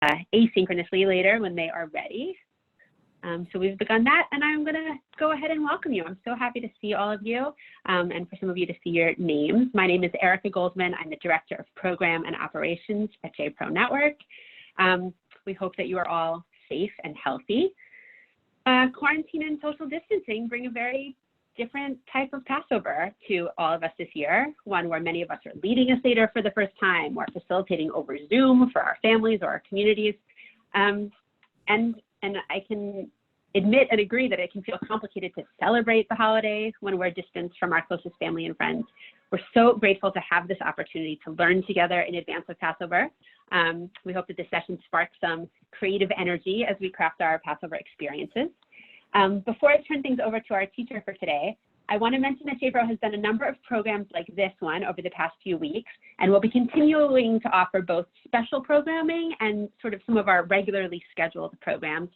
asynchronously later when they are ready. So we've begun that, and I'm going to go ahead and welcome you. I'm so happy to see all of you, and for some of you to see your names. My name is Erica Goldman. I'm the Director of Program and Operations at JPRO Network. We hope that you are all safe and healthy. Quarantine and social distancing bring a very different type of Passover to all of us this year, one where many of us are leading a Seder for the first time, or facilitating over Zoom for our families or our communities. And I can admit and agree that it can feel complicated to celebrate the holiday when we're distanced from our closest family and friends. We're so grateful to have this opportunity to learn together in advance of Passover. We hope that this session sparks some creative energy as we craft our Passover experiences. Before I turn things over to our teacher for today, I want to mention that JPRO has done a number of programs like this one over the past few weeks, and we'll be continuing to offer both special programming and sort of some of our regularly scheduled programs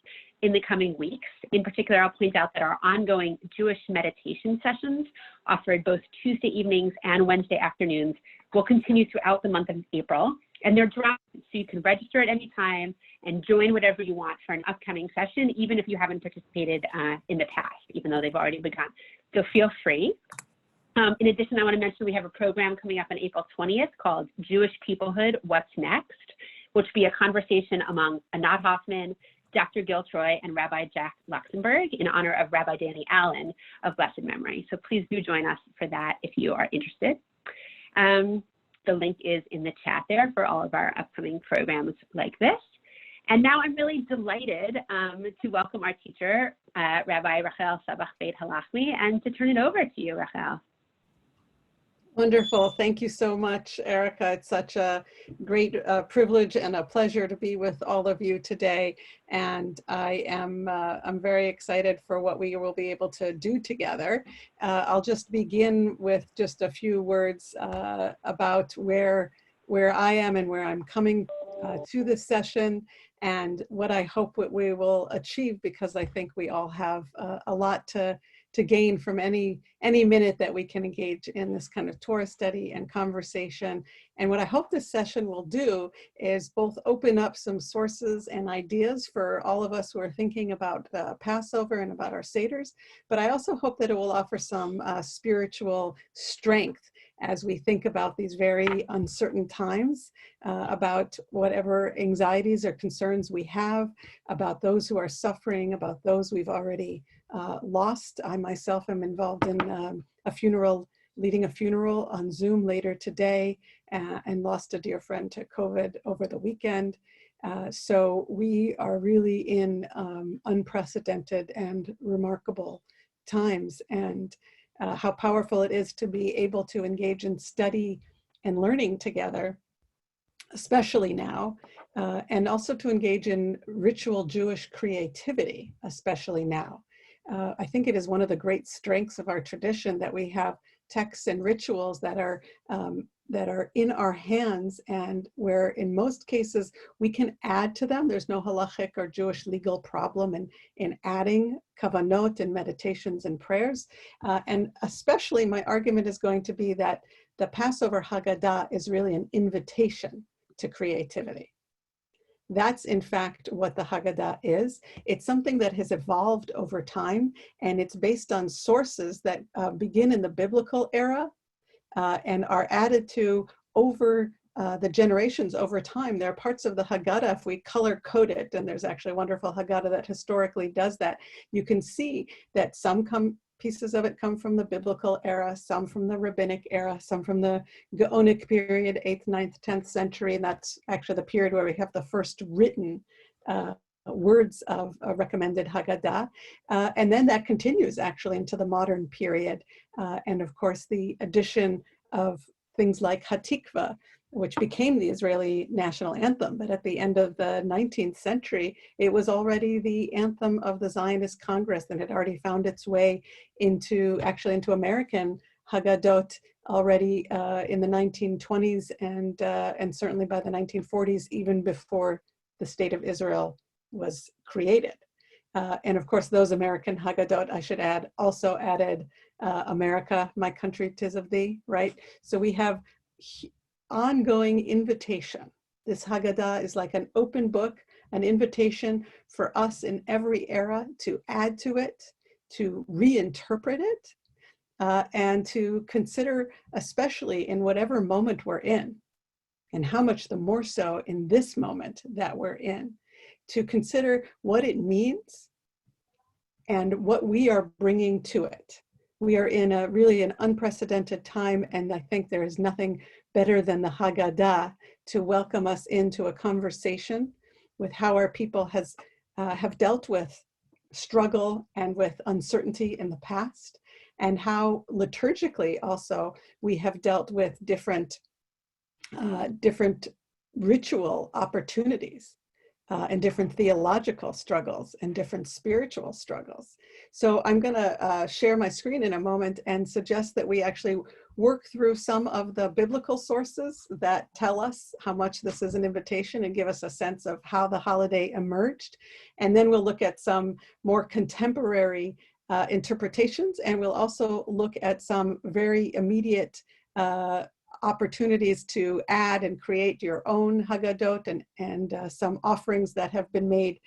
in the coming weeks. In particular, I'll point out that our ongoing Jewish meditation sessions, offered both Tuesday evenings and Wednesday afternoons, will continue throughout the month of April. And they're dropped, so you can register at any time and join whatever you want for an upcoming session, even if you haven't participated in the past, even though they've already begun. So feel free. In addition, I want to mention we have a program coming up on April 20th called Jewish Peoplehood, What's Next, which will be a conversation among Anat Hoffman, Dr. Gil Troy, and Rabbi Jack Luxembourg in honor of Rabbi Danny Allen of blessed memory. So please do join us for that if you are interested. The link is in the chat there for all of our upcoming programs like this. And now I'm really delighted to welcome our teacher, Rabbi Rachel Sabath Beit-Halachmi, and to turn it over to you, Rachel. Wonderful. Thank you so much, Erica. It's such a great privilege and a pleasure to be with all of you today. And I'm very excited for what we will be able to do together. I'll just begin with just a few words about where I am and where I'm coming to this session, and what I hope we will achieve, because I think we all have a lot to gain from any minute that we can engage in this kind of Torah study and conversation. And what I hope this session will do is both open up some sources and ideas for all of us who are thinking about Passover and about our Seders, but I also hope that it will offer some spiritual strength as we think about these very uncertain times, about whatever anxieties or concerns we have, about those who are suffering, about those we've already lost. I myself am involved in leading a funeral on Zoom later today, and lost a dear friend to COVID over the weekend. So we are really in unprecedented and remarkable times, and how powerful it is to be able to engage in study and learning together, especially now, and also to engage in ritual Jewish creativity, especially now. I think it is one of the great strengths of our tradition that we have texts and rituals that are in our hands, and where in most cases we can add to them. There's no halachic or Jewish legal problem in adding kavanot and meditations and prayers. And especially my argument is going to be that the Passover Haggadah is really an invitation to creativity. That's in fact what the Haggadah is. It's something that has evolved over time, and it's based on sources that begin in the biblical era and are added to over the generations over time. There are parts of the Haggadah, if we color code it, and there's actually a wonderful Haggadah that historically does that, you can see that some pieces of it come from the biblical era, some from the Rabbinic era, some from the Gaonic period, 8th, 9th, 10th century, and that's actually the period where we have the first written words of a recommended Haggadah. And then that continues actually into the modern period. And of course, the addition of things like Hatikva, which became the Israeli national anthem. But at the end of the 19th century, it was already the anthem of the Zionist Congress, and had already found its way into American Haggadot already in the 1920s, and certainly by the 1940s, even before the State of Israel was created. And of course, those American Haggadot, I should add, also added America, my country, 'tis of thee, right? So we have ongoing invitation This Haggadah is like an open book, an invitation for us in every era to add to it, to reinterpret it, and to consider, especially in whatever moment we're in, and how much the more so in this moment that we're in, to consider what it means and what we are bringing to it. We are in a really an unprecedented time, and I think there is nothing better than the Haggadah to welcome us into a conversation with how our people have dealt with struggle and with uncertainty in the past, and how liturgically also we have dealt with different ritual opportunities and different theological struggles and different spiritual struggles. So I'm going to share my screen in a moment and suggest that we actually work through some of the biblical sources that tell us how much this is an invitation and give us a sense of how the holiday emerged. And then we'll look at some more contemporary interpretations, and we'll also look at some very immediate opportunities to add and create your own Haggadot and some offerings that have been made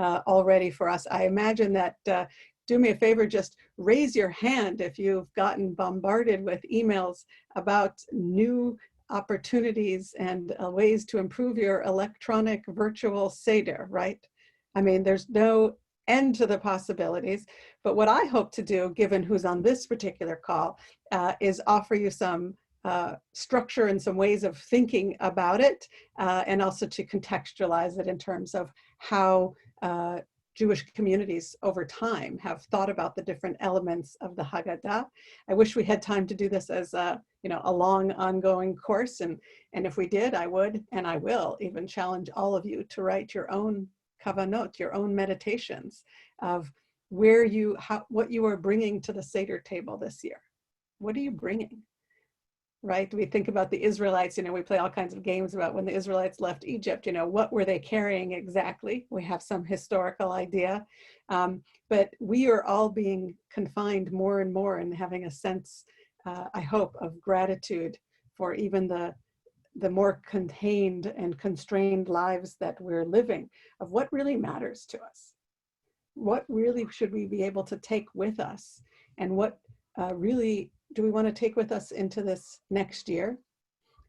already for us. I imagine that, do me a favor, just raise your hand if you've gotten bombarded with emails about new opportunities and ways to improve your electronic virtual Seder, right? I mean, there's no end to the possibilities, but what I hope to do, given who's on this particular call, is offer you some structure and some ways of thinking about it, and also to contextualize it in terms of how Jewish communities over time have thought about the different elements of the Haggadah. I wish we had time to do this as a long ongoing course, and if we did, I would and I will even challenge all of you to write your own kavanot, your own meditations of what you are bringing to the Seder table this year. What are you bringing? Right? We think about the Israelites, we play all kinds of games about when the Israelites left Egypt, what were they carrying exactly? We have some historical idea, but we are all being confined more and more and having a sense, I hope, of gratitude for even the more contained and constrained lives that we're living, of what really matters to us. What really should we be able to take with us, and what really do we want to take with us into this next year?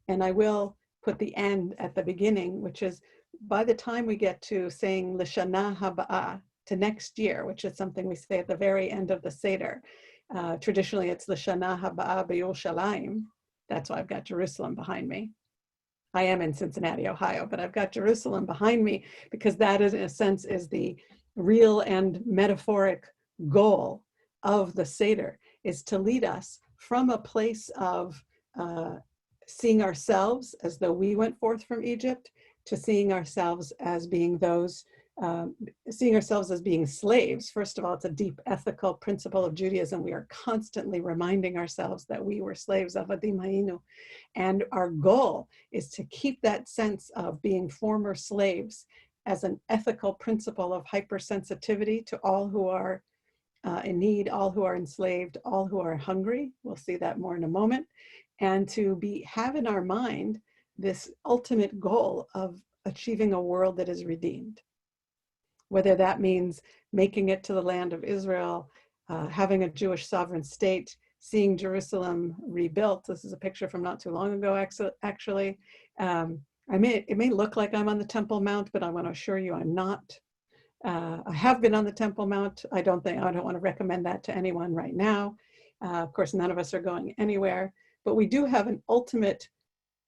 And I will put the end at the beginning, which is by the time we get to saying L'Shana Haba'ah, to next year, which is something we say at the very end of the Seder. Traditionally, it's L'Shana Haba'ah B'Yerushalayim. That's why I've got Jerusalem behind me. I am in Cincinnati, Ohio, but I've got Jerusalem behind me because that is, in a sense, is the real and metaphoric goal of the Seder, is to lead us from a place of seeing ourselves as though we went forth from Egypt to seeing ourselves as being seeing ourselves as being slaves. First of all, it's a deep ethical principle of Judaism. We are constantly reminding ourselves that we were slaves of dayenu. And our goal is to keep that sense of being former slaves as an ethical principle of hypersensitivity to all who are in need, all who are enslaved, all who are hungry. We'll see that more in a moment. And to have in our mind this ultimate goal of achieving a world that is redeemed. Whether that means making it to the land of Israel, having a Jewish sovereign state, seeing Jerusalem rebuilt. This is a picture from not too long ago, actually. It may look like I'm on the Temple Mount, but I want to assure you I'm not. I have been on the Temple Mount. I don't want to recommend that to anyone right now. Of course, none of us are going anywhere, but we do have an ultimate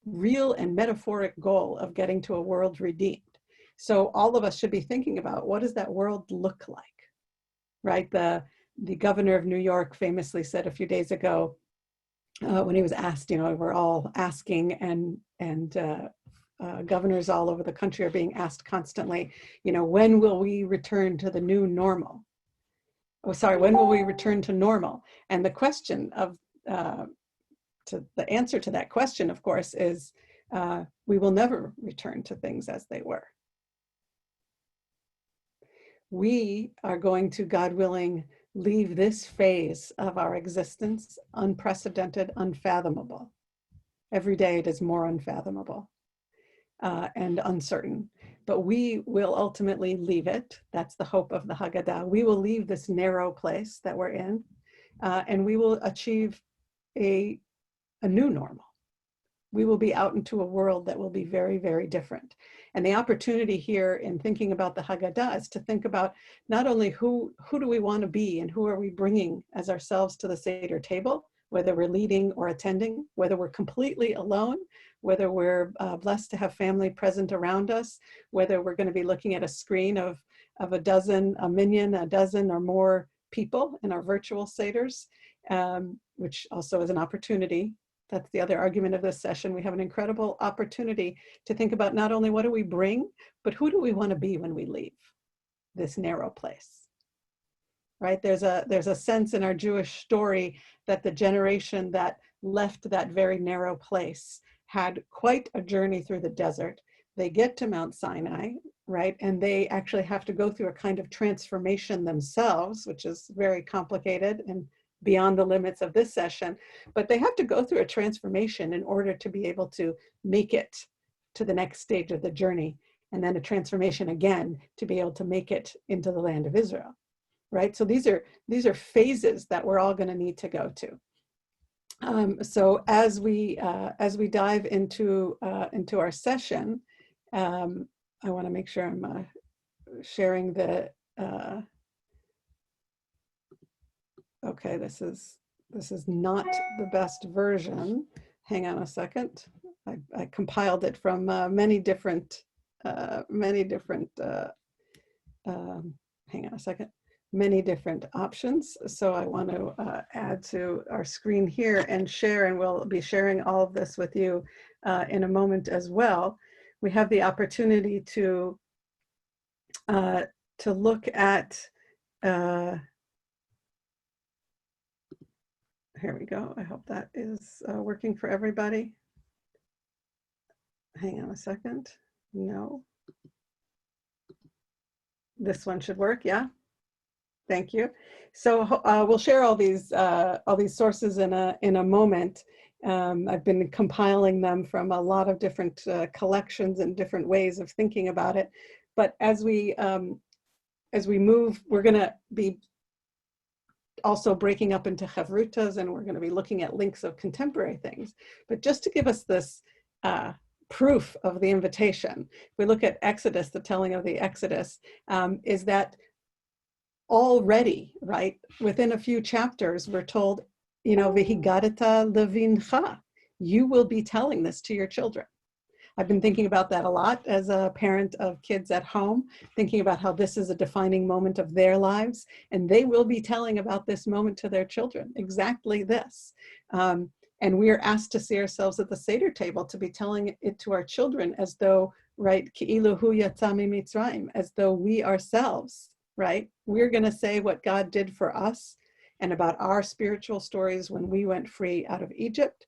real and metaphoric goal of getting to a world redeemed. So all of us should be thinking about, what does that world look like, right? The governor of New York famously said a few days ago, when he was asked, we're all asking, and governors all over the country are being asked constantly, when will we return to the new normal? When will we return to normal? And the question the answer to that question, of course, is we will never return to things as they were. We are going to, God willing, leave this phase of our existence unprecedented, unfathomable. Every day it is more unfathomable. and uncertain. But we will ultimately leave it. That's the hope of the Haggadah. We will leave this narrow place that we're in, and we will achieve a new normal. We will be out into a world that will be very, very different. And the opportunity here in thinking about the Haggadah is to think about not only who do we want to be and who are we bringing as ourselves to the Seder table, whether we're leading or attending, whether we're completely alone, whether we're blessed to have family present around us, whether we're going to be looking at a screen of a dozen or more people in our virtual Seders, which also is an opportunity. That's the other argument of this session. We have an incredible opportunity to think about not only what do we bring, but who do we want to be when we leave this narrow place, right? There's a sense in our Jewish story that the generation that left that very narrow place had quite a journey through the desert. They get to Mount Sinai, right? And they actually have to go through a kind of transformation themselves, which is very complicated and beyond the limits of this session, but they have to go through a transformation in order to be able to make it to the next stage of the journey, and then a transformation again to be able to make it into the land of Israel, right? So these are phases that we're all going to need to go to. So as we dive into our session, I want to make sure I'm sharing the. Okay, this is not the best version. Hang on a second. I compiled it from many different. Hang on a second. Many different options. So I want to add to our screen here and share, and we'll be sharing all of this with you in a moment as well. We have the opportunity to look at. Here we go. I hope that is working for everybody. Hang on a second. No. This one should work, yeah? Thank you. So we'll share all these sources in a moment. I've been compiling them from a lot of different collections and different ways of thinking about it. But as we move, we're going to be also breaking up into chavrutas, and we're going to be looking at links of contemporary things. But just to give us this proof of the invitation, if we look at Exodus, the telling of the Exodus, is that already, right, within a few chapters, we're told, Vihigadata levincha, you will be telling this to your children. I've been thinking about that a lot as a parent of kids at home, thinking about how this is a defining moment of their lives, and they will be telling about this moment to their children, exactly this. And we are asked to see ourselves at the Seder table to be telling it to our children as though, right, Ki'ilu hu yatsa miMitzrayim, as though we ourselves, right, we're going to say what God did for us and about our spiritual stories when we went free out of Egypt.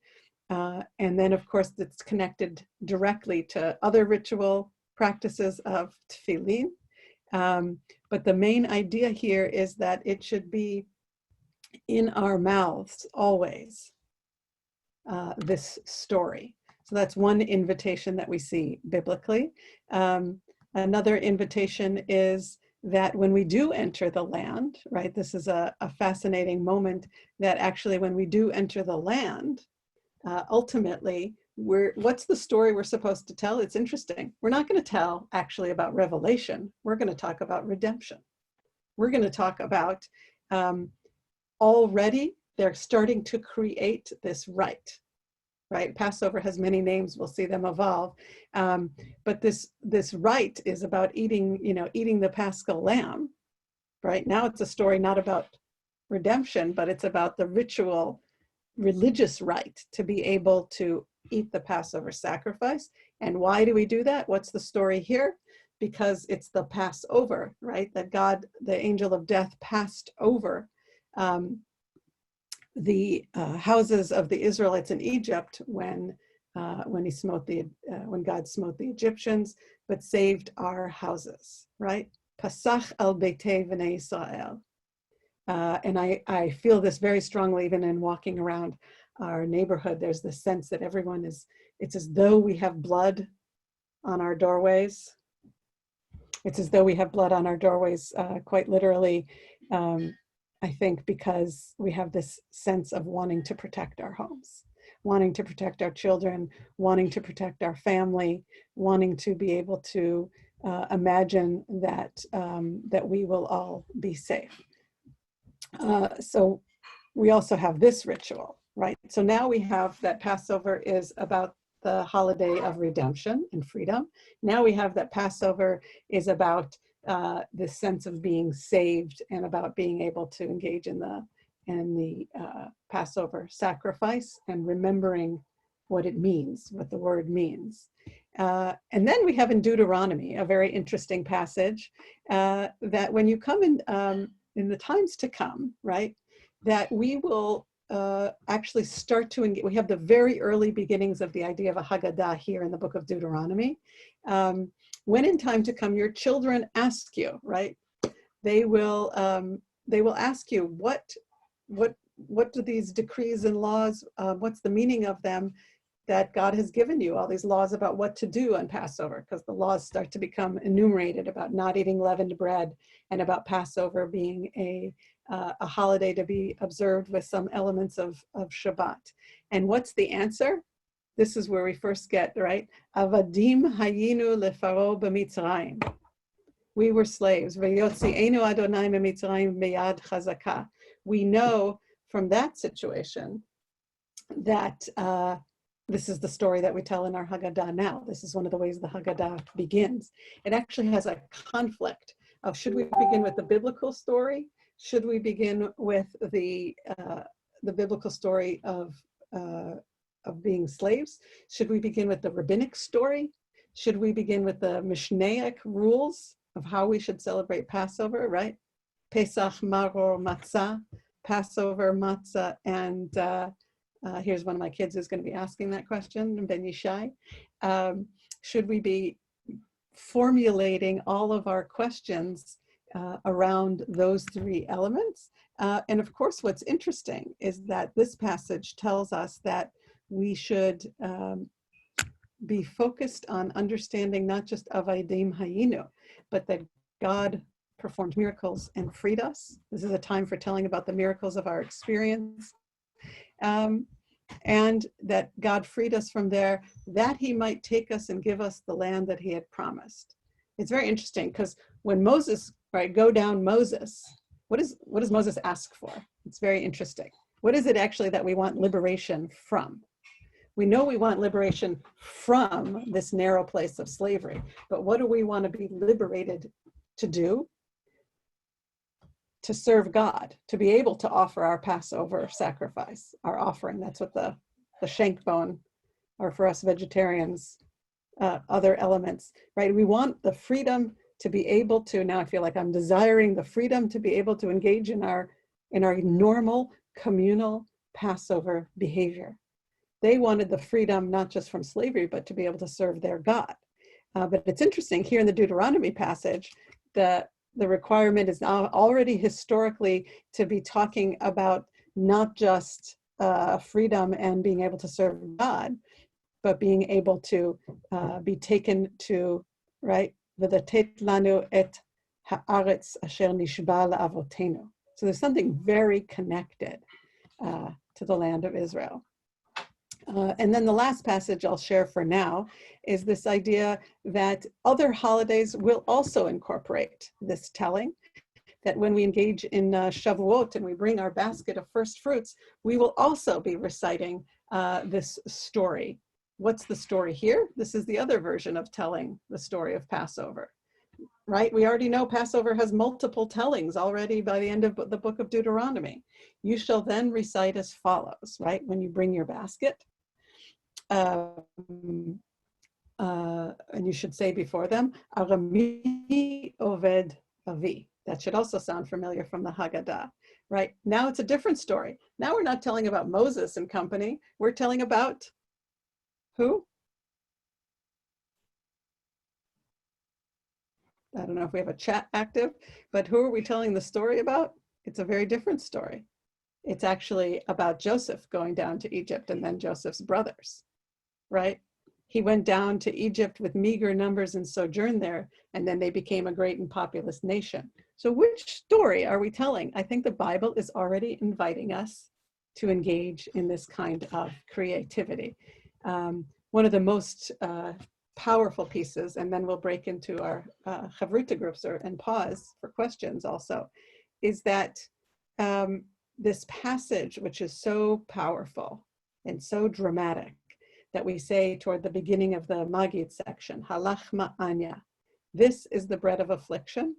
And then, of course, it's connected directly to other ritual practices of tefillin. But the main idea here is that it should be in our mouths always, this story. So that's one invitation that we see biblically. Another invitation is that when we do enter the land, right, this is a fascinating moment that actually when we do enter the land, ultimately, what's the story we're supposed to tell? It's interesting. We're not going to tell actually about revelation. We're going to talk about redemption. We're going to talk about already they're starting to create this rite, right? Passover has many names. We'll see them evolve. But this rite is about eating the Paschal lamb, right? Now it's a story not about redemption, but it's about the ritual religious rite to be able to eat the Passover sacrifice. And why do we do that? What's the story here? Because it's the Passover, right? That God, the angel of death, passed over the houses of the Israelites in Egypt when God smote the Egyptians, but saved our houses, right? Pasach al beitei v'nei Yisrael. And I feel this very strongly even in walking around our neighborhood. There's this sense that everyone it's as though we have blood on our doorways. It's as though we have blood on our doorways, quite literally, I think, because we have this sense of wanting to protect our homes, wanting to protect our children, wanting to protect our family, wanting to be able to imagine that, that we will all be safe. So we also have this ritual, right? So now we have that Passover is about the holiday of redemption and freedom. Now we have that Passover is about this sense of being saved and about being able to engage in the Passover sacrifice and remembering what it means, what the word means. And then we have in Deuteronomy a very interesting passage that when you come in the times to come, right, that we will actually start to engage. We have the very early beginnings of the idea of a Haggadah here in the book of Deuteronomy. When in time to come, your children ask you, right? They will ask you, what do these decrees and laws, what's the meaning of them that God has given you, all these laws about what to do on Passover, because the laws start to become enumerated about not eating leavened bread and about Passover being a holiday to be observed with some elements of Shabbat. And what's the answer? This is where we first get, right? Avadim hayinu lefaro b'mitzrayim. We were slaves. V'yotzienu Adonai b'mitzrayim b'yad chazaka. We know from that situation that this is the story that we tell in our Haggadah now. This is one of the ways the Haggadah begins. It actually has a conflict of, should we begin with the biblical story? Should we begin with the biblical story of being slaves? Should we begin with the rabbinic story? Should we begin with the Mishnaic rules of how we should celebrate Passover, right? Pesach, Maror, Matzah, Passover, Matzah, and here's one of my kids who's going to be asking that question, Ben Yishai. Should we be formulating all of our questions around those three elements? And of course, what's interesting is that this passage tells us that we should be focused on understanding not just Avadim Hayinu, but that God performed miracles and freed us. This is a time for telling about the miracles of our experience. And that God freed us from there, that he might take us and give us the land that he had promised. It's very interesting because when Moses, right, go down Moses, what does Moses ask for? It's very interesting. What is it actually that we want liberation from? We know we want liberation from this narrow place of slavery, but what do we want to be liberated to do? To serve God, to be able to offer our Passover sacrifice, our offering. That's what the shank bone, or for us vegetarians, other elements, right? We want the freedom to be able to, now I feel like I'm desiring the freedom to be able to engage in our normal communal Passover behavior. They wanted the freedom not just from slavery, but to be able to serve their God. But it's interesting here in the Deuteronomy passage, the requirement is now already historically to be talking about not just freedom and being able to serve God, but being able to be taken to, right? V'datet lanu et haaretz asher nishba la'avotenu. So there's something very connected to the land of Israel. And then the last passage I'll share for now is this idea that other holidays will also incorporate this telling, that when we engage in Shavuot and we bring our basket of first fruits, we will also be reciting this story. What's the story here? This is the other version of telling the story of Passover, right? We already know Passover has multiple tellings already by the end of the book of Deuteronomy. You shall then recite as follows, right? When you bring your basket, and you should say before them, Arami Oved Avi. That should also sound familiar from the Haggadah, right? Now it's a different story. Now we're not telling about Moses and company. We're telling about who? I don't know if we have a chat active, but who are we telling the story about? It's a very different story. It's actually about Joseph going down to Egypt and then Joseph's brothers, right? He went down to Egypt with meager numbers and sojourned there, and then they became a great and populous nation. So which story are we telling? I think the Bible is already inviting us to engage in this kind of creativity. One of the most powerful pieces, and then we'll break into our chavruta groups and pause for questions also, is that this passage, which is so powerful and so dramatic, that we say toward the beginning of the Magid section, halach ma'anya, this is the bread of affliction.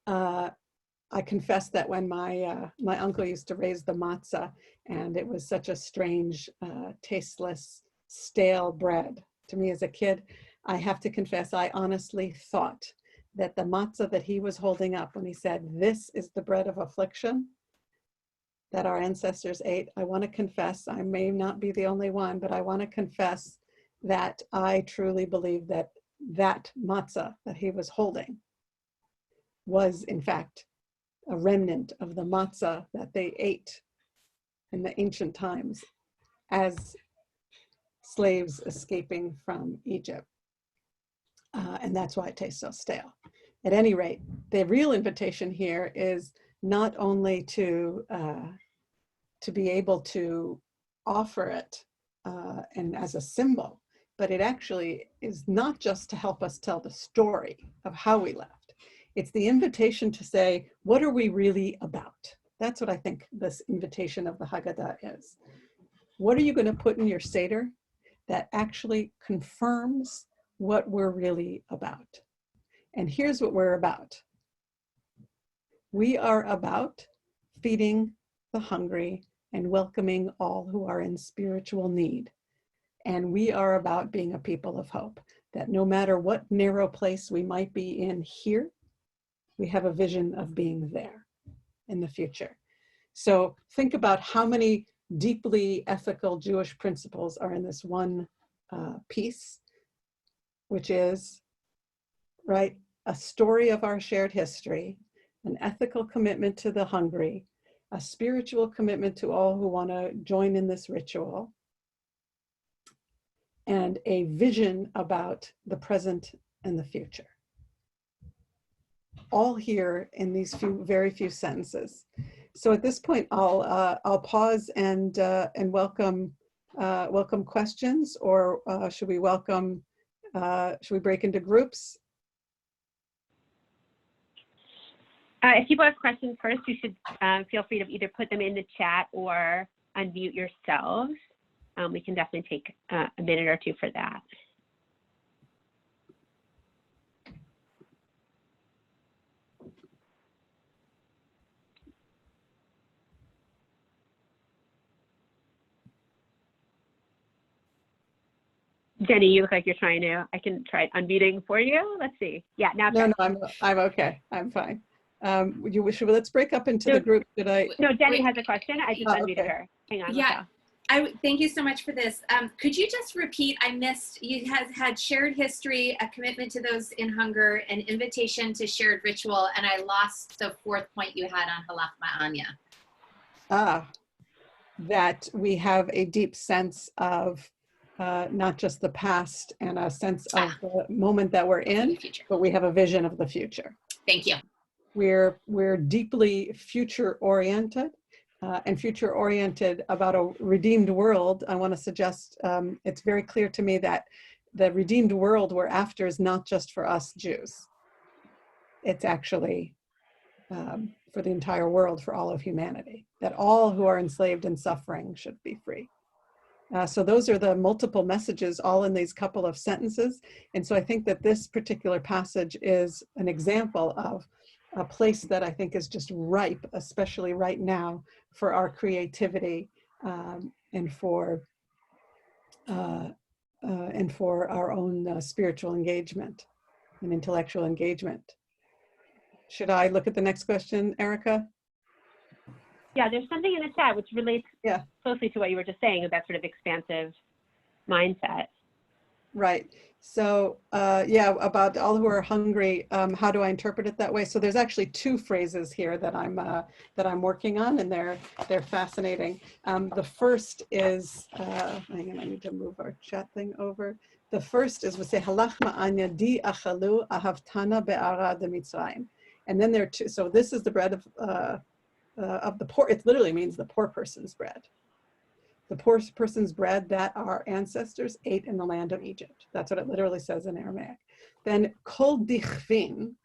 I confess that when my uncle used to raise the matzah, and it was such a strange, tasteless, stale bread to me as a kid, I have to confess I honestly thought that the matzah that he was holding up when he said, "This is the bread of affliction that our ancestors ate," I want to confess, I may not be the only one, but I want to confess that I truly believe that that matzah that he was holding was in fact a remnant of the matzah that they ate in the ancient times as slaves escaping from Egypt. And that's why it tastes so stale. At any rate, the real invitation here is not only to be able to offer it and as a symbol, but it actually is not just to help us tell the story of how we left. It's the invitation to say, what are we really about? That's what I think this invitation of the Haggadah is. What are you going to put in your Seder that actually confirms what we're really about? And here's what we're about. We are about feeding the hungry and welcoming all who are in spiritual need. And we are about being a people of hope, that no matter what narrow place we might be in here, we have a vision of being there in the future. So think about how many deeply ethical Jewish principles are in this one piece, which is, right, a story of our shared history, an ethical commitment to the hungry, a spiritual commitment to all who want to join in this ritual, and a vision about the present and the future. All here in these very few sentences. So at this point, I'll pause and welcome questions, or should we break into groups? If people have questions first, you should feel free to either put them in the chat or unmute yourselves. We can definitely take a minute or two for that. Jenny, you look like you're trying to. I can try unmuting for you. Let's see. Yeah, now. No, I'm okay. I'm fine. Let's break up into the group. No, Jenny has a question. I just unmuted her. Hang on. Yeah. Thank you so much for this. Could you just repeat, I missed, you had shared history, a commitment to those in hunger, an invitation to shared ritual, and I lost the fourth point you had on halach ma'anya. That we have a deep sense of not just the past and a sense of the moment that we're in, but we have a vision of the future. Thank you. We're deeply future-oriented. And future-oriented about a redeemed world. I want to suggest it's very clear to me that the redeemed world we're after is not just for us Jews. It's actually for the entire world, for all of humanity, that all who are enslaved and suffering should be free. So those are the multiple messages all in these couple of sentences. And so I think that this particular passage is an example of a place that I think is just ripe, especially right now, for our creativity and for our own spiritual engagement and intellectual engagement. Should I look at the next question, Erica? Yeah, there's something in the chat which relates closely to what you were just saying about sort of expansive mindset. Right. So yeah, about all who are hungry, how do I interpret it that way? So there's actually two phrases here that I'm working on, and they're fascinating. The first is, hang on, I need to move our chat thing over. The first is we say halach ma'anya di achalu ahavtana be'ara de Mitzrayim, and then there are two. So this is the bread of the poor. It literally means the poor person's bread. The poor person's bread that our ancestors ate in the land of Egypt. That's what it literally says in Aramaic. Then kol dichvin,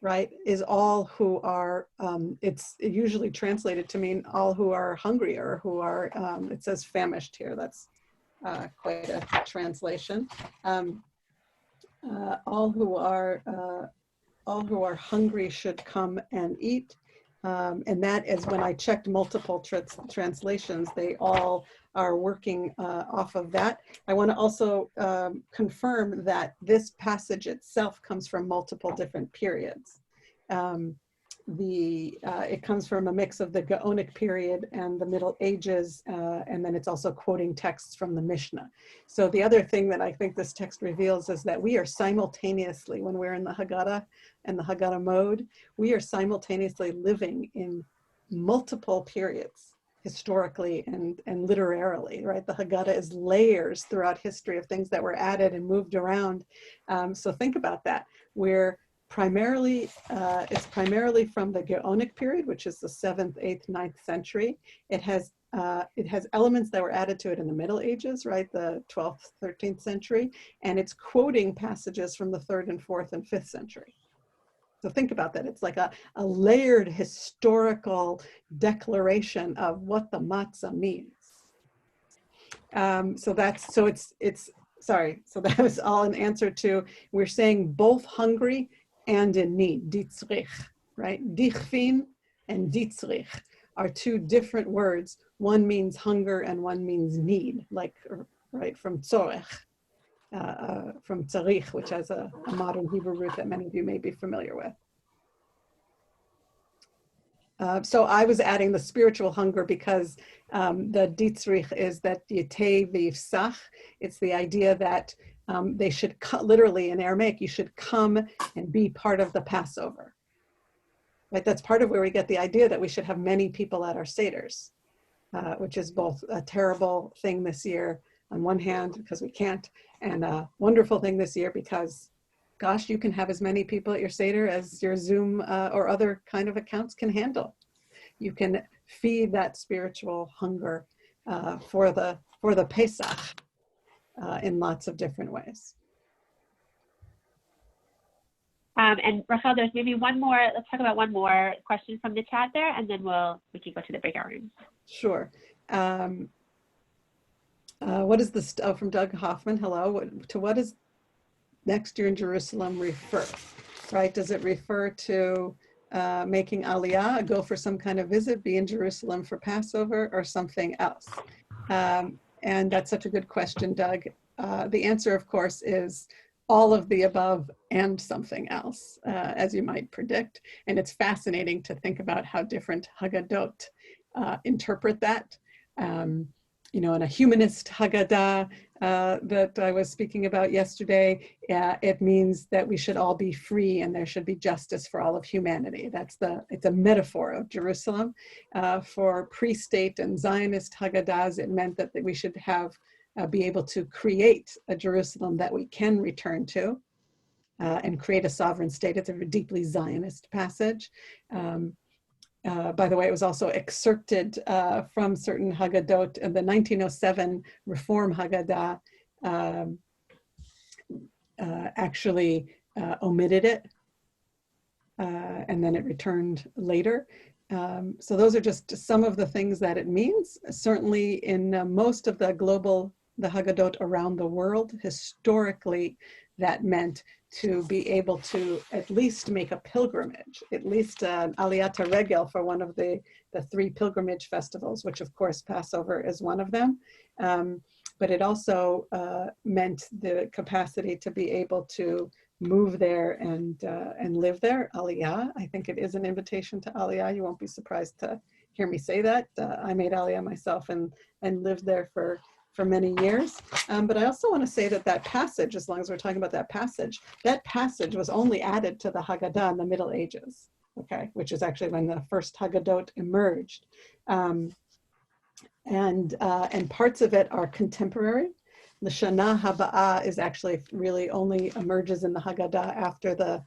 right, is all who are, it's usually translated to mean all who are hungry or who are, it says famished here. That's quite a translation. All who are hungry should come and eat. And that is when I checked multiple translations, they all are working off of that. I want to also confirm that this passage itself comes from multiple different periods. It comes from a mix of the Gaonic period and the Middle Ages, and then it's also quoting texts from the Mishnah. So the other thing that I think this text reveals is that we are simultaneously, when we're in the Haggadah and the Haggadah mode, we are simultaneously living in multiple periods, historically and literarily, right? The Haggadah is layers throughout history of things that were added and moved around. So think about that. We're primarily, it's primarily from the Gaonic period, which is the 7th, 8th, 9th century. It has elements that were added to it in the Middle Ages, right? The 12th, 13th century, and it's quoting passages from the 3rd and 4th and 5th century. So think about that. It's like a layered historical declaration of what the matzah means. So that was all an answer to, we're saying both hungry and in need, ditzrich, right? Dichfin and ditzrich are two different words. One means hunger and one means need, like, right, from tzorech, from tzarich, which has a modern Hebrew root that many of you may be familiar with. So I was adding the spiritual hunger because the ditzrich is that yetei v'yifsach. It's the idea that they should, literally in Aramaic, you should come and be part of the Passover. Right? That's part of where we get the idea that we should have many people at our Seders, which is both a terrible thing this year on one hand, because we can't, and a wonderful thing this year because, gosh, you can have as many people at your Seder as your Zoom or other kind of accounts can handle. You can feed that spiritual hunger for the Pesach in lots of different ways. And Rachel, there's maybe one more, let's talk about one more question from the chat there, and then we can go to the breakout room. Sure. What is this, from Doug Hoffman, hello, to what does next year in Jerusalem refer, right? Does it refer to making Aliyah, go for some kind of visit, be in Jerusalem for Passover, or something else? And that's such a good question, Doug. The answer, of course, is all of the above and something else, as you might predict. And it's fascinating to think about how different Haggadot interpret that. You know, in a humanist Haggadah that I was speaking about yesterday, it means that we should all be free and there should be justice for all of humanity. It's a metaphor of Jerusalem. For pre-state and Zionist Haggadahs, it meant that we should be able to create a Jerusalem that we can return to and create a sovereign state. It's a deeply Zionist passage. By the way, it was also excerpted from certain Haggadot. The 1907 Reform Haggadah actually omitted it, and then it returned later. So those are just some of the things that it means. Certainly in most of the Haggadot around the world, historically, that meant to be able to at least make a pilgrimage, at least an Aliyat Regel for one of the 3 pilgrimage festivals, which of course Passover is one of them. But it also meant the capacity to be able to move there and live there, Aliyah. I think it is an invitation to Aliyah. You won't be surprised to hear me say that. I made Aliyah myself and lived there for for many years. But I also want to say that that passage, as long as we're talking about that passage was only added to the Haggadah in the Middle Ages, okay, which is actually when the first Haggadot emerged. And parts of it are contemporary. The Shana Haba'ah is actually really only emerges in the Haggadah after the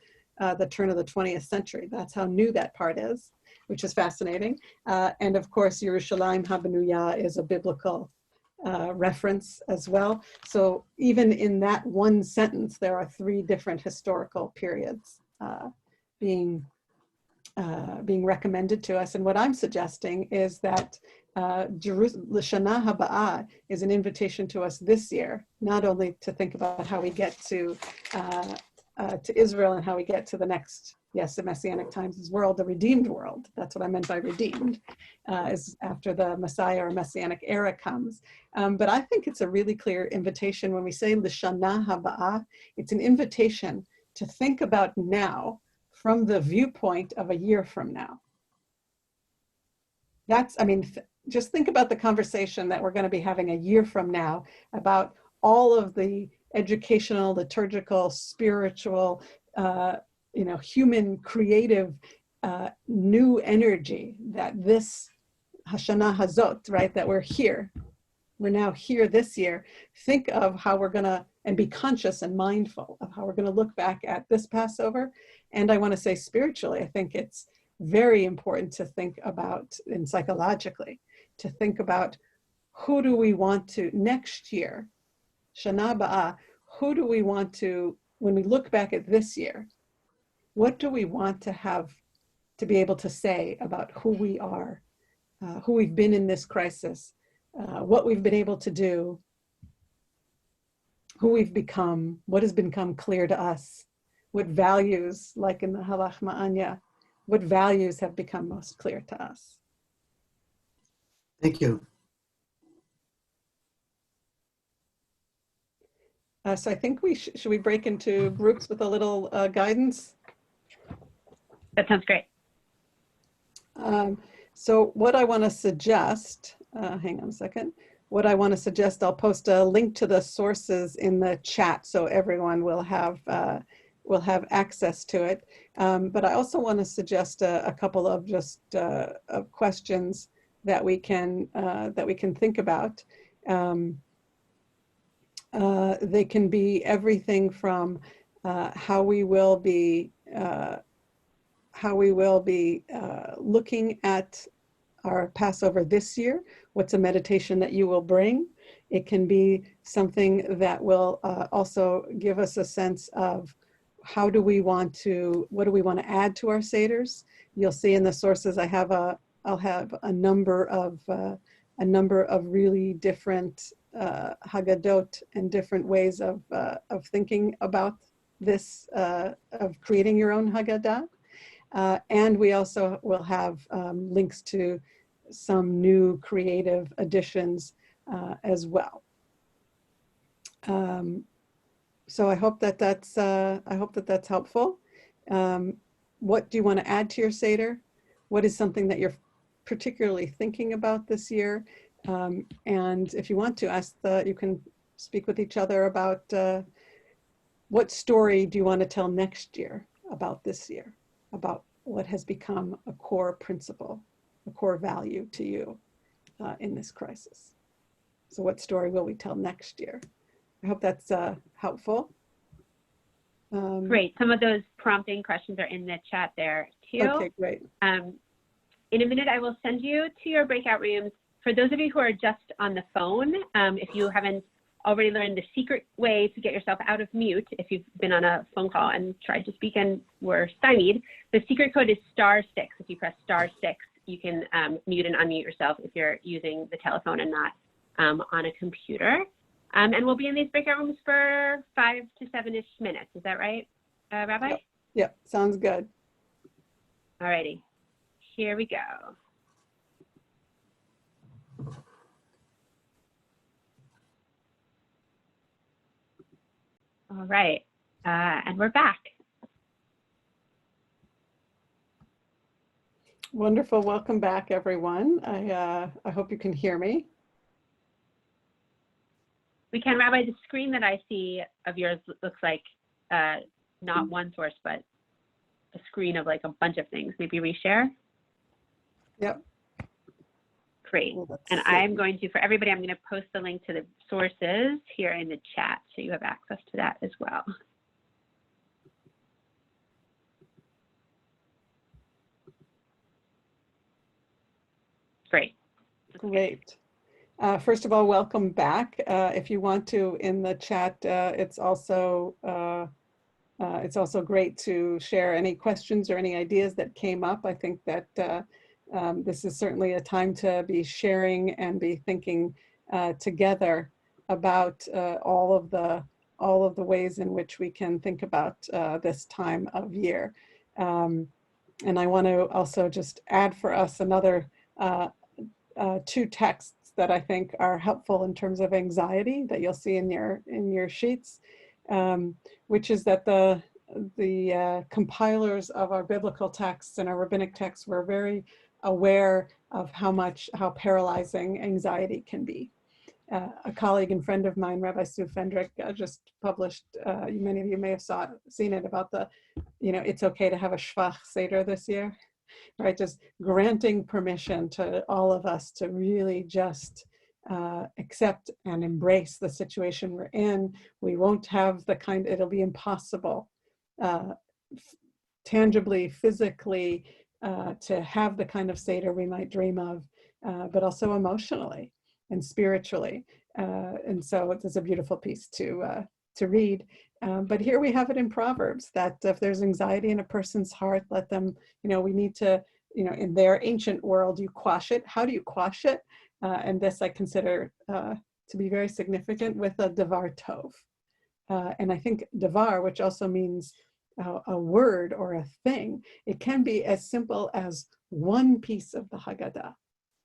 turn of the 20th century. That's how new that part is, which is fascinating. And of course, Yerushalayim HaBenuya is a biblical reference as well. So even in that one sentence, there are 3 different historical periods being recommended to us. And what I'm suggesting is that Shana Haba'ah is an invitation to us this year, not only to think about how we get to Israel and how we get to the next, yes, the Messianic times world, the redeemed world. That's what I meant by redeemed, is after the Messiah or Messianic era comes. But I think it's a really clear invitation when we say L'Shana Haba'ah. It's an invitation to think about now from the viewpoint of a year from now. That's, I mean, just think about the conversation that we're going to be having a year from now about all of the educational, liturgical, spiritual, human, creative, new energy that this Hashanah Hazot, right, that we're here. We're now here this year. Think of how we're going to, and be conscious and mindful of how we're going to look back at this Passover. And I want to say spiritually, I think it's very important to think about, and psychologically, to think about who do we want to, next year, Shana Ba'ah, who do we want to, when we look back at this year, what do we want to have to be able to say about who we are, who we've been in this crisis, what we've been able to do, who we've become, what has become clear to us, what values, like in the Halach Ma'anya, what values have become most clear to us. Thank you. So I think we should we break into groups with a little guidance? That sounds great. So what I want to suggest, hang on a second. What I want to suggest, I'll post a link to the sources in the chat so everyone will have access to it. But I also want to suggest a couple of just questions that we can think about. They can be everything from how we will be looking at our Passover this year. What's a meditation that you will bring? It can be something that will also give us a sense of what do we want to add to our Seders. You'll see in the sources I'll have a number of really different Haggadot and different ways of thinking about this, of creating your own Haggadah. And we also will have links to some new creative additions as well. So I hope that that's helpful. What do you want to add to your Seder? What is something that you're particularly thinking about this year? And if you want to you can speak with each other about what story do you want to tell next year about this year, about what has become a core principle, a core value to you in this crisis. So what story will we tell next year? I hope that's helpful. Great. Some of those prompting questions are in the chat there too. Okay, great. In a minute, I will send you to your breakout rooms. For those of you who are just on the phone, if you haven't already learned the secret way to get yourself out of mute, if you've been on a phone call and tried to speak and were stymied, the secret code is *6. If you press *6, you can mute and unmute yourself if you're using the telephone and not on a computer. And we'll be in these breakout rooms for 5 to 7-ish minutes. Is that right, Rabbi? Yep, sounds good. All righty, here we go. All right, and we're back. Wonderful, welcome back everyone. I hope you can hear me. We can, Rabbi, the screen that I see of yours looks like not one source, but a screen of like a bunch of things. Maybe reshare? Yep. Great. Well, And I'm going to, for everybody, I'm going to post the link to the sources here in the chat, so you have access to that as well. Great. Great. First of all, welcome back. If you want to, in the chat, it's also great to share any questions or any ideas that came up. I think that this is certainly a time to be sharing and be thinking together about all of the ways in which we can think about this time of year. And I want to also just add for us another two texts that I think are helpful in terms of anxiety that you'll see in your sheets, which is that the compilers of our biblical texts and our rabbinic texts were very aware of how paralyzing anxiety can be. A colleague and friend of mine, Rabbi Sue Fendrick, just published, many of you may have seen it, about it's okay to have a Shvach Seder this year. Right, just granting permission to all of us to really just accept and embrace the situation we're in. We won't have it'll be impossible tangibly, physically, to have the kind of Seder we might dream of, but also emotionally and spiritually. And so there's a beautiful piece to read. But here we have it in Proverbs that if there's anxiety in a person's heart, let them, we need to, in their ancient world, you quash it. How do you quash it? And this I consider to be very significant with a davar tov. And I think davar, which also means a word or a thing, it can be as simple as one piece of the Haggadah,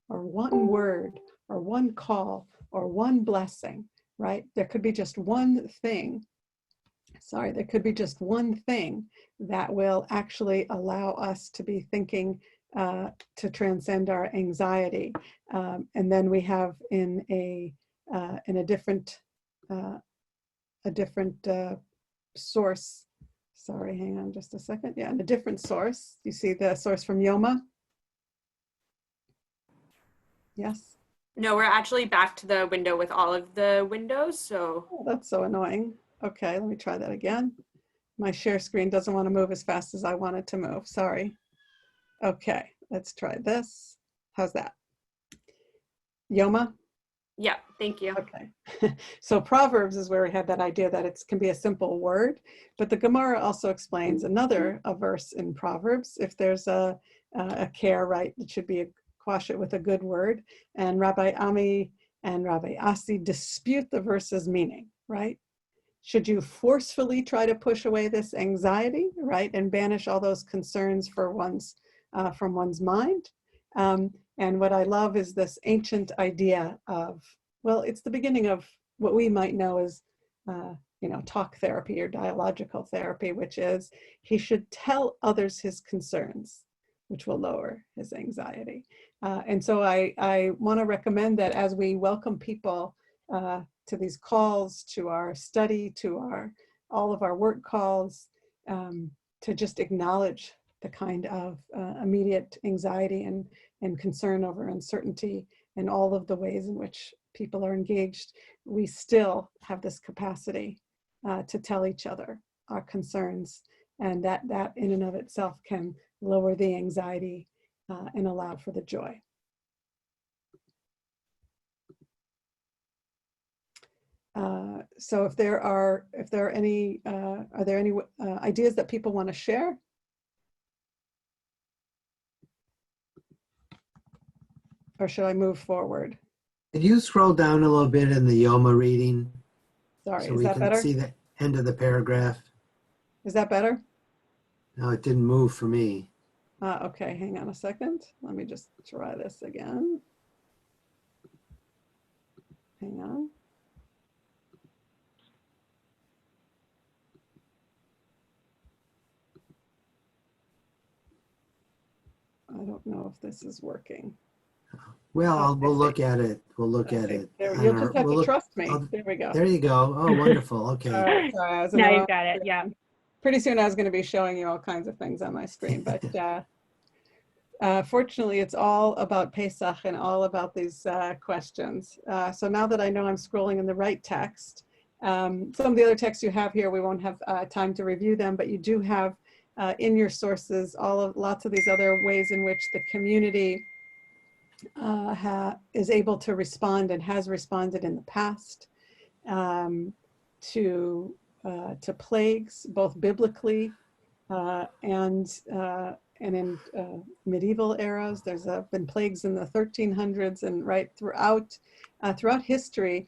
or one word, or one call, or one blessing, right? There could be just one thing. There could be just one thing that will actually allow us to be thinking to transcend our anxiety. And then we have in a different source. Sorry, hang on just a second. Yeah, in a different source. You see the source from Yoma? Yes? No, we're actually back to the window with all of the windows, so. Oh, that's so annoying. Okay, let me try that again. My share screen doesn't want to move as fast as I want it to move. Sorry. Okay, let's try this. How's that? Yoma? Yeah, thank you. Okay. So Proverbs is where we had that idea that it can be a simple word, but the Gemara also explains a verse in Proverbs. If there's a care, right, it should be quash it with a good word. And Rabbi Ami and Rabbi Asi dispute the verse's meaning, right? Should you forcefully try to push away this anxiety, right, and banish all those concerns from one's mind? And what I love is this ancient idea of, well, it's the beginning of what we might know as, talk therapy or dialogical therapy, which is he should tell others his concerns, which will lower his anxiety. And so I want to recommend that as we welcome people to these calls, to our study, to all of our work calls, to just acknowledge the kind of immediate anxiety and concern over uncertainty and all of the ways in which people are engaged. We still have this capacity to tell each other our concerns, and that in and of itself can lower the anxiety and allow for the joy. So if there are any ideas that people want to share? Or should I move forward? Can you scroll down a little bit in the Yoma reading? Sorry, So is we that can better? see the end of the paragraph. Is that better? No, it didn't move for me. Okay, hang on a second. Let me just try this again. Hang on. I don't know if this is working. Well, we'll Okay. look at it. We'll look at Okay. it. There, you'll just have We'll to look. trust me. Oh, There we go. there you go. Oh, wonderful. All Okay. right, sorry, I was in Now the you've wrong. got it. Yeah. Pretty soon I was going to be showing you all kinds of things on my screen, but fortunately it's all about Pesach and all about these questions. So now that I know I'm scrolling in the right text, some of the other texts you have here, we won't have time to review them, but you do have in your sources lots of these other ways in which the community is able to respond and has responded in the past to plagues, both biblically and in medieval eras. There's been plagues in the 1300s, and right throughout history,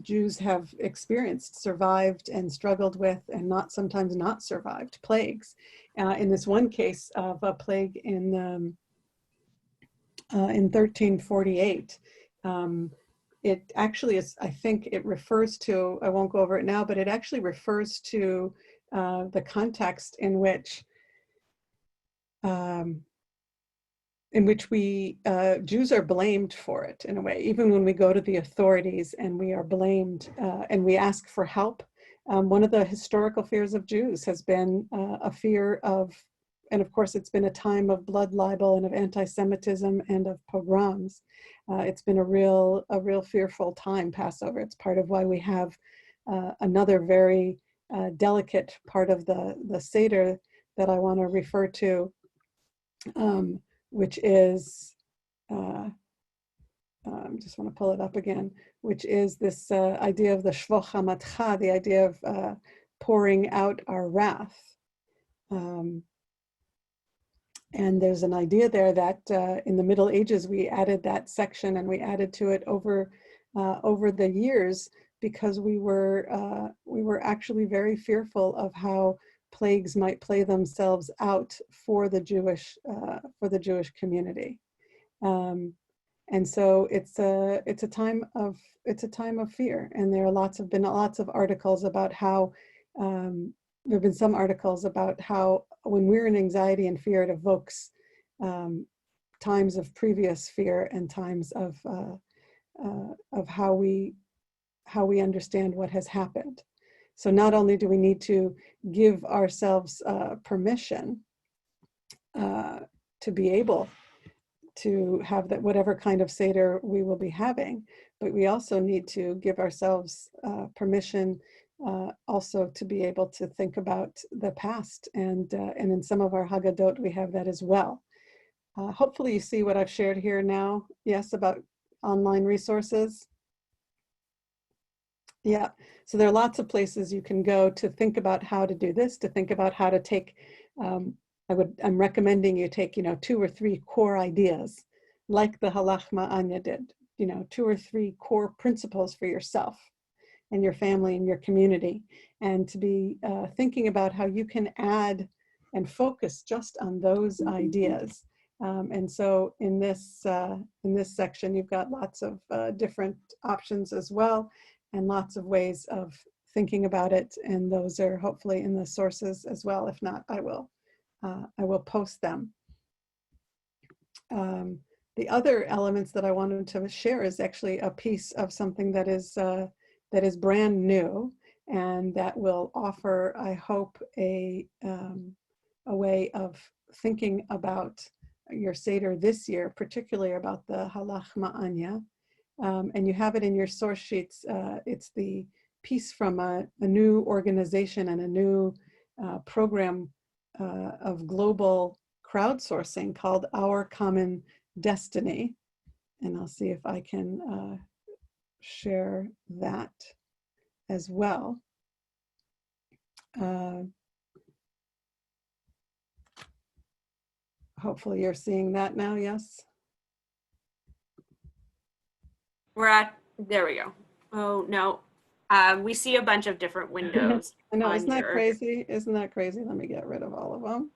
Jews have experienced, survived, and struggled with, and sometimes not survived plagues. In this one case of a plague in 1348. It actually is, I think it refers to, I won't go over it now, but it actually refers to the context in which we, Jews are blamed for it in a way, even when we go to the authorities and we are blamed and we ask for help. One of the historical fears of Jews has been a fear of, and of course it's been a time of blood libel and of anti-Semitism and of pogroms. It's been a real fearful time, Passover. It's part of why we have another very delicate part of the Seder that I want to refer to, which is, just want to pull it up again, which is this idea of the Shvoch HaMatcha, the idea of pouring out our wrath. And there's an idea there that in the Middle Ages, we added that section and we added to it over the years because we were actually very fearful of how plagues might play themselves out for the Jewish community. And so it's a time of fear, and there have been lots of articles about how there have been some articles about how when we're in anxiety and fear, it evokes times of previous fear and times of how we understand what has happened. So not only do we need to give ourselves permission to be able to have that whatever kind of Seder we will be having, but we also need to give ourselves permission also to be able to think about the past, and in some of our Haggadot we have that as well. Hopefully you see what I've shared here now. Yes, about online resources. Yeah, so there are lots of places you can go to think about how to do this, to think about how to take, I'm recommending you take, 2 or 3 core ideas, like the Halachma Anya did, 2 or 3 core principles for yourself and your family and your community, and to be thinking about how you can add and focus just on those ideas. And so in this section, you've got lots of different options as well, and lots of ways of thinking about it. And those are hopefully in the sources as well. If not, I will post them. The other elements that I wanted to share is actually a piece of something that is brand new, and that will offer, I hope, a way of thinking about your Seder this year, particularly about the Halachma Anya. And you have it in your source sheets. It's the piece from a new organization and a new program of global crowdsourcing called Our Common Destiny. And I'll see if I can share that as well. Hopefully you're seeing that now, yes? There we go. Oh, no. We see a bunch of different windows. I know, isn't that crazy? Isn't that crazy? Let me get rid of all of them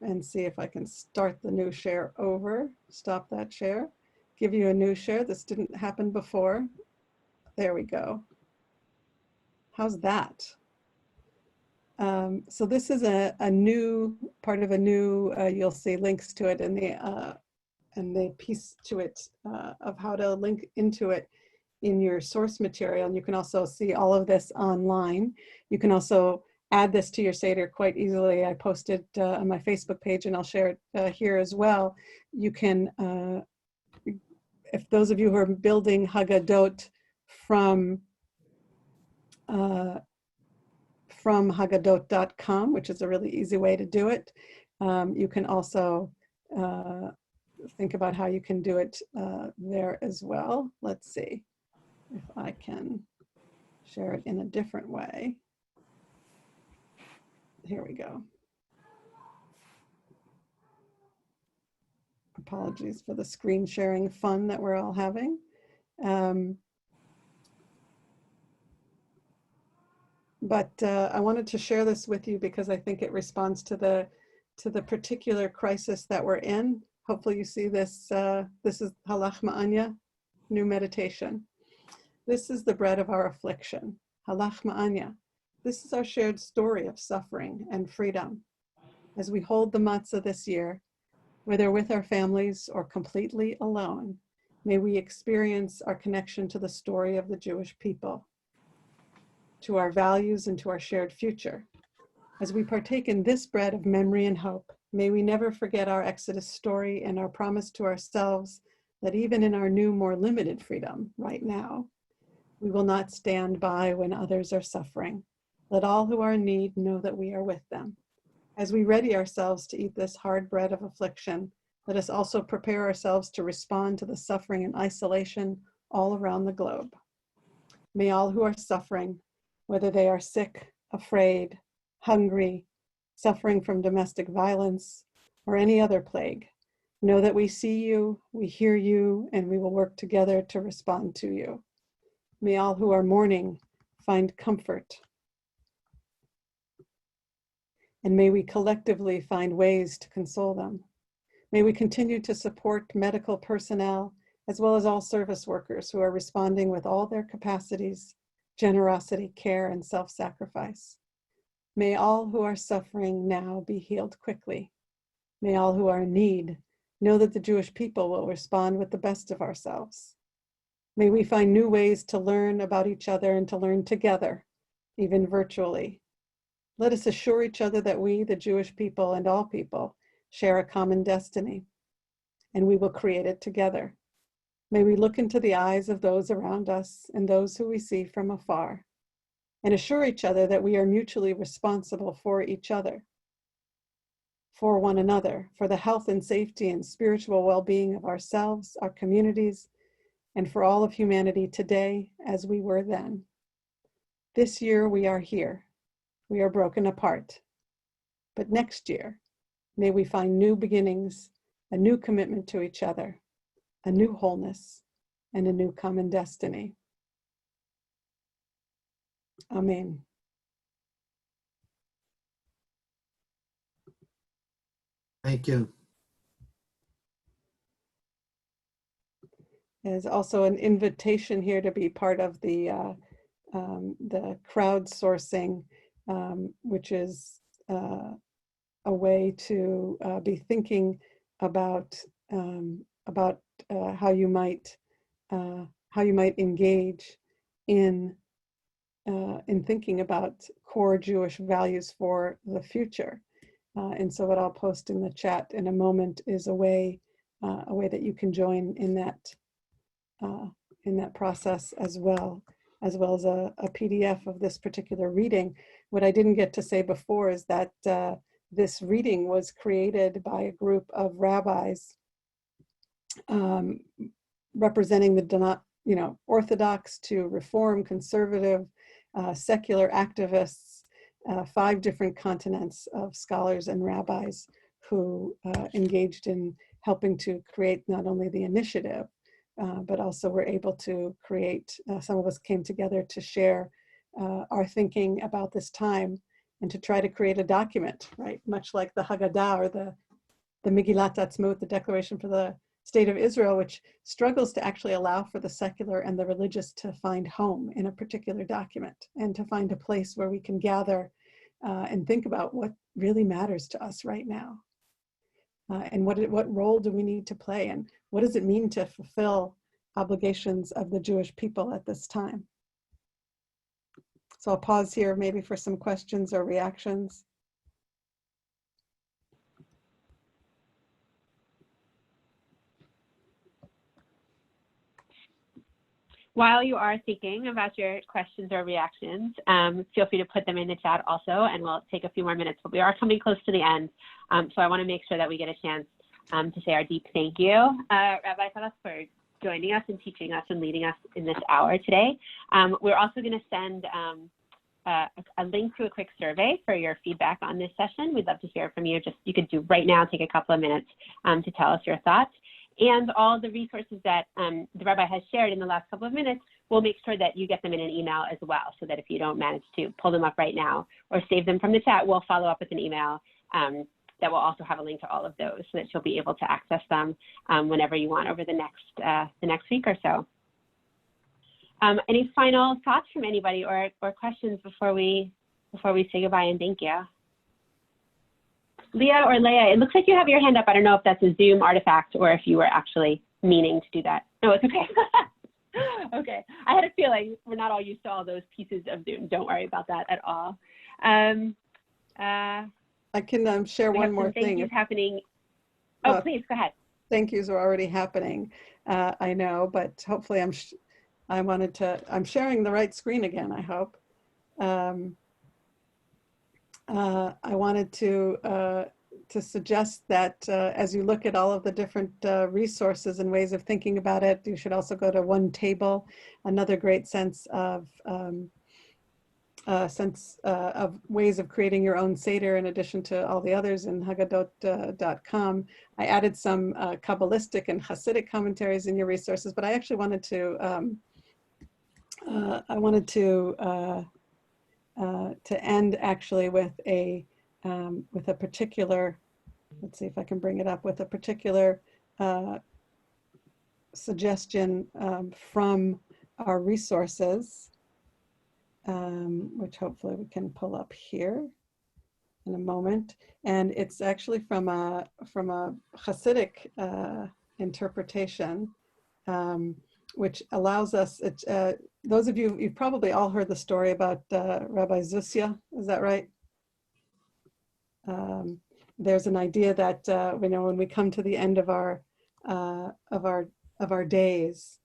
and see if I can start the new share over. Stop that share. Give you a new share. This didn't happen before. There we go. How's that? So this is a new part of a new, you'll see links to it in the piece to it of how to link into it in your source material. And you can also see all of this online. You can also add this to your Seder quite easily. I posted on my Facebook page, and I'll share it here as well. You can, if those of you who are building Haggadot from Haggadot.com, which is a really easy way to do it, you can also think about how you can do it there as well. Let's see if I can share it in a different way. Here we go. Apologies for the screen sharing fun that we're all having. But I wanted to share this with you because I think it responds to the particular crisis that we're in. Hopefully you see this. This is Halach Ma'anya, new meditation. This is the bread of our affliction. Halach Ma'anya. This is our shared story of suffering and freedom. As we hold the matzah this year, whether with our families or completely alone, may we experience our connection to the story of the Jewish people, to our values and to our shared future. As we partake in this bread of memory and hope, may we never forget our Exodus story and our promise to ourselves that even in our new, more limited freedom right now, we will not stand by when others are suffering. Let all who are in need know that we are with them. As we ready ourselves to eat this hard bread of affliction, let us also prepare ourselves to respond to the suffering and isolation all around the globe. May all who are suffering, whether they are sick, afraid, hungry, suffering from domestic violence, or any other plague, know that we see you, we hear you, and we will work together to respond to you. May all who are mourning find comfort. And may we collectively find ways to console them. May we continue to support medical personnel, as well as all service workers who are responding with all their capacities, generosity, care, and self-sacrifice. May all who are suffering now be healed quickly. May all who are in need know that the Jewish people will respond with the best of ourselves. May we find new ways to learn about each other and to learn together, even virtually. Let us assure each other that we, the Jewish people and all people, share a common destiny, and we will create it together. May we look into the eyes of those around us and those who we see from afar, and assure each other that we are mutually responsible for each other, for one another, for the health and safety and spiritual well-being of ourselves, our communities, and for all of humanity today as we were then. This year we are here. We are broken apart. But next year, may we find new beginnings, a new commitment to each other, a new wholeness, and a new common destiny. Amen. Thank you. There's also an invitation here to be part of the crowdsourcing, which is a way to be thinking about how you might engage in thinking about core Jewish values for the future. And so what I'll post in the chat in a moment is a way that you can join in that process as well as a PDF of this particular reading. What I didn't get to say before is that this reading was created by a group of rabbis representing the Orthodox to Reform, conservative, secular activists, 5 different continents of scholars and rabbis who engaged in helping to create not only the initiative, but also were able to create, some of us came together to share our thinking about this time and to try to create a document, right? Much like the Haggadah or the Megillat Atzmaut, the Declaration for the State of Israel, which struggles to actually allow for the secular and the religious to find home in a particular document and to find a place where we can gather and think about what really matters to us right now. and what role do we need to play, and what does it mean to fulfill obligations of the Jewish people at this time? So I'll pause here maybe for some questions or reactions. While you are thinking about your questions or reactions, feel free to put them in the chat also, and we'll take a few more minutes, but we are coming close to the end. So I want to make sure that we get a chance to say our deep thank you, Rabbi Sabath, for joining us and teaching us and leading us in this hour today. We're also going to send a link to a quick survey for your feedback on this session. We'd love to hear from you. You could do right now, take a couple of minutes to tell us your thoughts. And all the resources that the Rabbi has shared in the last couple of minutes, we'll make sure that you get them in an email as well, so that if you don't manage to pull them up right now or save them from the chat, we'll follow up with an email that will also have a link to all of those, so that you'll be able to access them whenever you want over the next week or so. Any final thoughts from anybody or questions before we say goodbye and thank you? Leah or Leia, it looks like you have your hand up. I don't know if that's a Zoom artifact or if you were actually meaning to do that. No, it's okay. Okay, I had a feeling we're not all used to all those pieces of Zoom. Don't worry about that at all. I can share one more thing. Thank yous happening. Oh, please go ahead. Thank yous are already happening. I know, but hopefully I'm sharing the right screen again, I hope. I wanted to suggest that as you look at all of the different resources and ways of thinking about it, you should also go to One Table, another great sense of ways of creating your own Seder in addition to all the others in Haggadot.com. I added some Kabbalistic and Hasidic commentaries in your resources, but I actually wanted to end actually with a particular, let's see if I can bring it up, with a particular suggestion from our resources, which hopefully we can pull up here in a moment. And it's actually from a Hasidic interpretation, which allows us, those of you, you've probably all heard the story about Rabbi Zusya, is that right? There's an idea that when we come to the end of our days,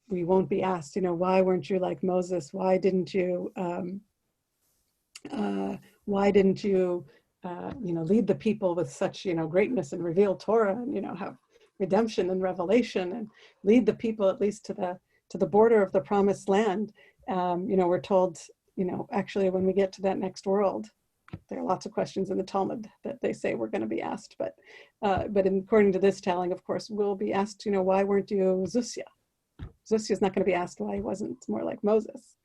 we won't be asked, why weren't you like Moses? Why didn't you lead the people with such greatness and reveal Torah and have redemption and revelation and lead the people at least to the border of the promised land. We're told, actually when we get to that next world, there are lots of questions in the Talmud that they say we're going to be asked, but according to this telling, of course, we'll be asked, why weren't you Zusya? Zusya's not going to be asked why he wasn't more like Moses,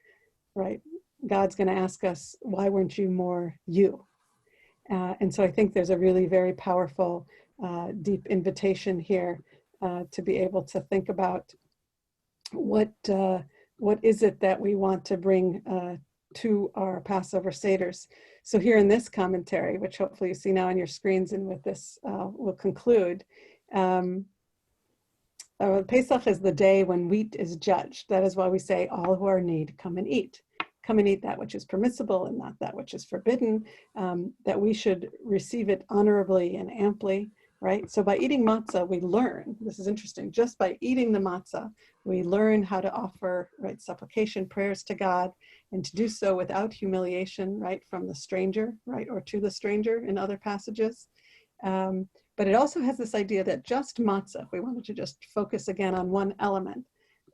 right? God's going to ask us, why weren't you more you? And so I think there's a really very powerful, deep invitation here to be able to think about what is it that we want to bring to our Passover Seders. So here in this commentary, which hopefully you see now on your screens, and with this we'll conclude, Pesach is the day when wheat is judged. That is why we say, all who are in need, come and eat. Come and eat that which is permissible and not that which is forbidden, that we should receive it honorably and amply, right? So by eating matzah, we learn, this is interesting, just by eating the matzah, we learn how to offer, right, supplication, prayers to God, and to do so without humiliation, right, from the stranger, right, or to the stranger in other passages. But it also has this idea that just matzah, if we wanted to just focus again on one element,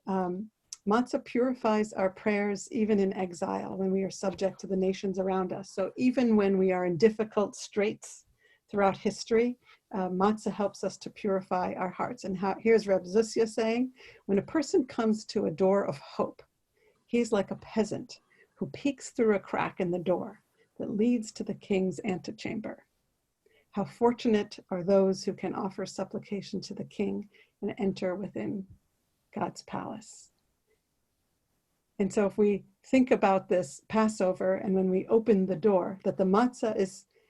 matzah purifies our prayers even in exile, when we are subject to the nations around us. So even when we are in difficult straits throughout history, matzah helps us to purify our hearts. And here's Reb Zusya saying, when a person comes to a door of hope, he's like a peasant who peeks through a crack in the door that leads to the king's antechamber. How fortunate are those who can offer supplication to the king and enter within God's palace. And so if we think about this Passover, and when we open the door, that the matzah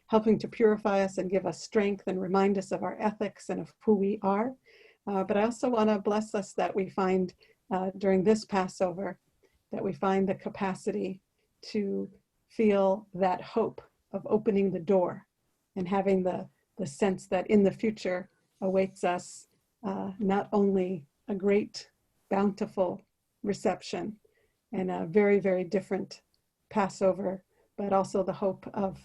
helping to purify us and give us strength and remind us of our ethics and of who we are. But I also want to bless us that we find during this Passover, that we find the capacity to feel that hope of opening the door and having the sense that in the future awaits us not only a great, bountiful reception and a very, very different Passover, but also the hope of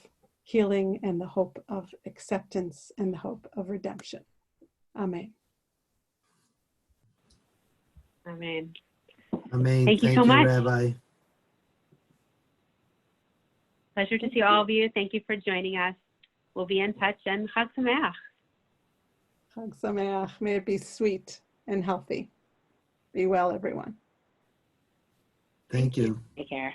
healing and the hope of acceptance and the hope of redemption. Amen. Amen. Amen. Thank you so much. Rabbi. Pleasure to see all of you. Thank you for joining us. We'll be in touch, and Chag Sameach. Chag Sameach. May it be sweet and healthy. Be well, everyone. Thank you. Take care.